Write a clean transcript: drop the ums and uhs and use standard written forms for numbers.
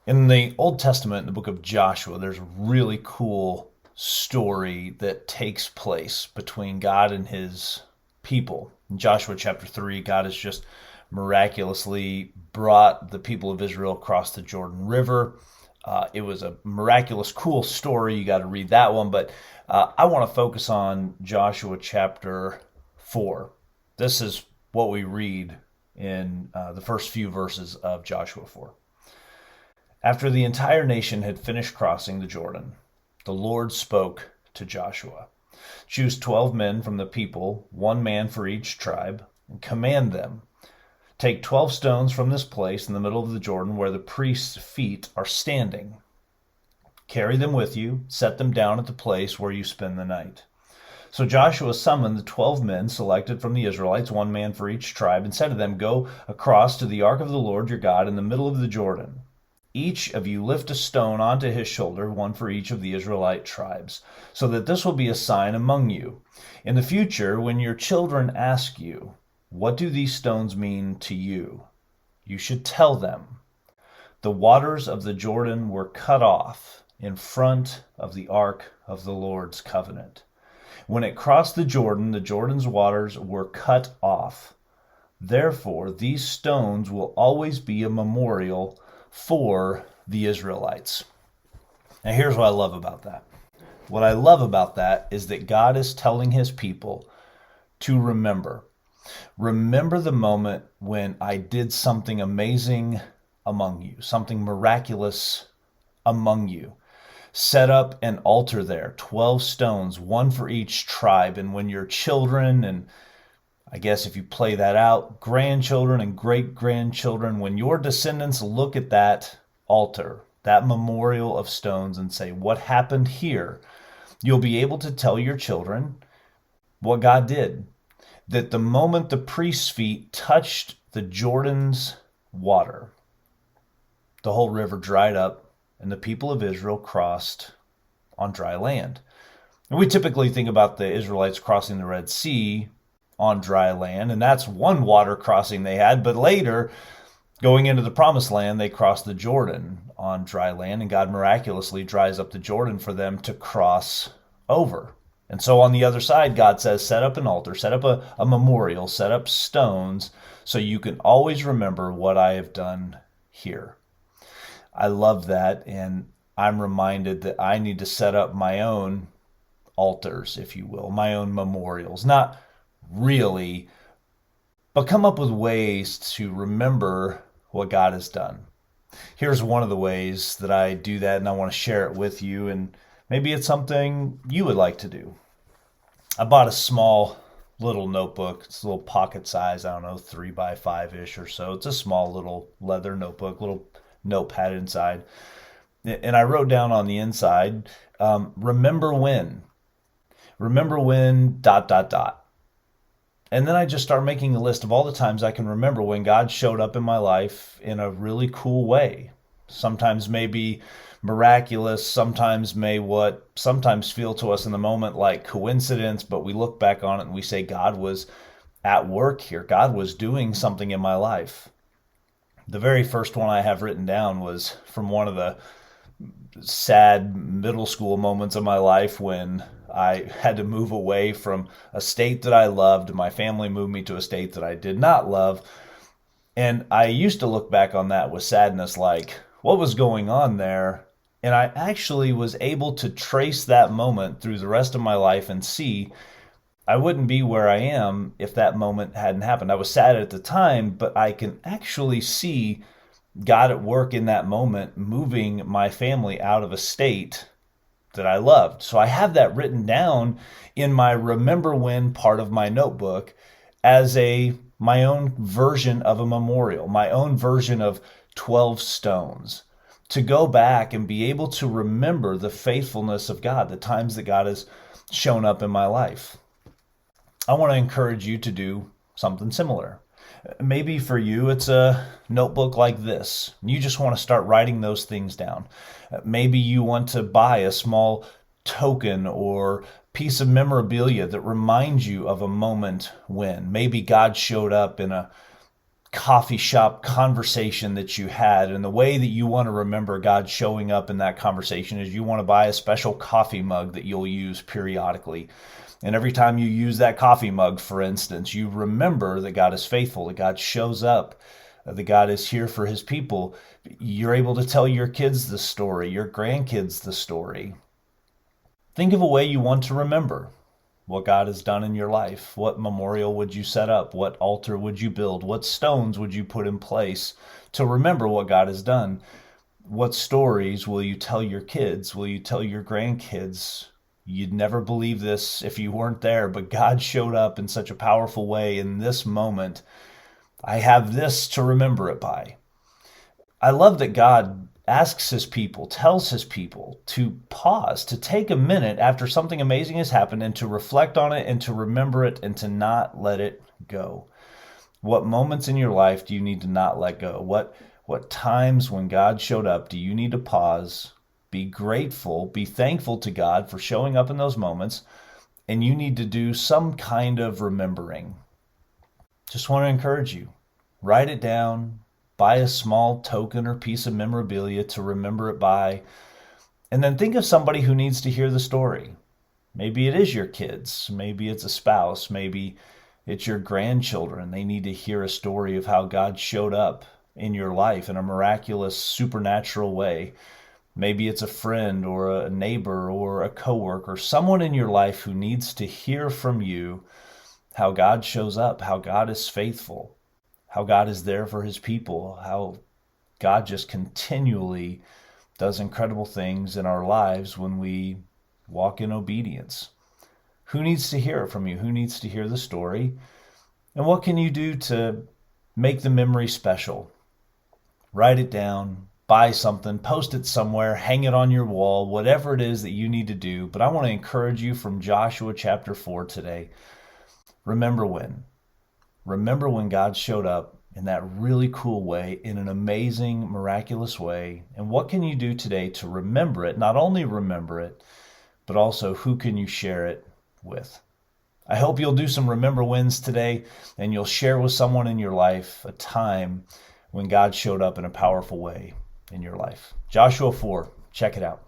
In the Old Testament, in the book of Joshua, there's a really cool story that takes place between God and his people. In Joshua chapter 3, God has just miraculously brought the people of Israel across the Jordan River. It was a miraculous, cool story. You got to read that one. But I want to focus on Joshua chapter 4. This is what we read in the first few verses of Joshua 4. After the entire nation had finished crossing the Jordan, the Lord spoke to Joshua. Choose 12 men from the people, one man for each tribe, and command them. Take 12 stones from this place in the middle of the Jordan where the priest's feet are standing. Carry them with you, set them down at the place where you spend the night. So Joshua summoned the 12 men selected from the Israelites, one man for each tribe, and said to them, Go across to the ark of the Lord your God in the middle of the Jordan. Each of you lift a stone onto his shoulder, one for each of the Israelite tribes, so that this will be a sign among you. In the future, when your children ask you, What do these stones mean to you? You should tell them, The waters of the Jordan were cut off in front of the ark of the Lord's covenant. When it crossed the Jordan's waters were cut off. Therefore, these stones will always be a memorial for the Israelites. Now, here's what I love about that. What I love about that is that God is telling his people to remember. Remember the moment when I did something amazing among you, something miraculous among you. Set up an altar there, 12 stones, one for each tribe. And when your children, and I guess if you play that out, grandchildren and great-grandchildren, when your descendants look at that altar, that memorial of stones, and say, What happened here? You'll be able to tell your children what God did. That the moment the priest's feet touched the Jordan's water, the whole river dried up, and the people of Israel crossed on dry land. And we typically think about the Israelites crossing the Red Sea on dry land, and that's one water crossing they had. But later, going into the Promised Land, they crossed the Jordan on dry land, and God miraculously dries up the Jordan for them to cross over. And so on the other side, God says, set up an altar, set up a memorial, set up stones, so you can always remember what I have done here. I love that, and I'm reminded that I need to set up my own altars, if you will, my own memorials. Not really, but come up with ways to remember what God has done. Here's one of the ways that I do that, and I want to share it with you, and maybe it's something you would like to do. I bought a small little notebook. It's a little pocket size, I don't know, 3x5-ish or so. It's a small little leather notebook, little notepad inside. And I wrote down on the inside, remember when, dot, dot, dot. And then I just start making a list of all the times I can remember when God showed up in my life in a really cool way. Sometimes maybe miraculous, sometimes sometimes feel to us in the moment like coincidence, but we look back on it and we say God was at work here. God was doing something in my life. The very first one I have written down was from one of the sad middle school moments of my life when I had to move away from a state that I loved. My family moved me to a state that I did not love. And I used to look back on that with sadness, like, what was going on there? And I actually was able to trace that moment through the rest of my life and see I wouldn't be where I am if that moment hadn't happened. I was sad at the time, but I can actually see God at work in that moment, moving my family out of a state that I loved. So I have that written down in my remember when part of my notebook as my own version of a memorial, my own version of 12 stones, to go back and be able to remember the faithfulness of God, the times that God has shown up in my life. I want to encourage you to do something similar. Maybe for you, it's a notebook like this. You just want to start writing those things down. Maybe you want to buy a small token or piece of memorabilia that reminds you of a moment when maybe God showed up in a coffee shop conversation that you had. And the way that you want to remember God showing up in that conversation is you want to buy a special coffee mug that you'll use periodically. And every time you use that coffee mug, for instance, you remember that God is faithful, that God shows up, that God is here for his people. You're able to tell your kids the story, your grandkids the story. Think of a way you want to remember what God has done in your life. What memorial would you set up? What altar would you build? What stones would you put in place to remember what God has done? What stories will you tell your kids? Will you tell your grandkids? You'd never believe this if you weren't there, but God showed up in such a powerful way in this moment. I have this to remember it by. I love that God asks his people, tells his people to pause, to take a minute after something amazing has happened and to reflect on it and to remember it and to not let it go. What moments in your life do you need to not let go? What times when God showed up do you need to pause, be grateful, be thankful to God for showing up in those moments, and you need to do some kind of remembering? Just want to encourage you. Write it down, buy a small token or piece of memorabilia to remember it by, and then think of somebody who needs to hear the story. Maybe it is your kids, maybe it's a spouse, maybe it's your grandchildren. They need to hear a story of how God showed up in your life in a miraculous, supernatural way. Maybe it's a friend or a neighbor or a coworker, someone in your life who needs to hear from you how God shows up, how God is faithful, how God is there for his people, how God just continually does incredible things in our lives when we walk in obedience. Who needs to hear it from you? Who needs to hear the story? And what can you do to make the memory special? Write it down, buy something, post it somewhere, hang it on your wall, whatever it is that you need to do. But I want to encourage you from Joshua chapter 4 today. Remember when. Remember when God showed up in that really cool way, in an amazing, miraculous way. And what can you do today to remember it? Not only remember it, but also who can you share it with? I hope you'll do some remember wins today and you'll share with someone in your life a time when God showed up in a powerful way in your life. Joshua 4, check it out.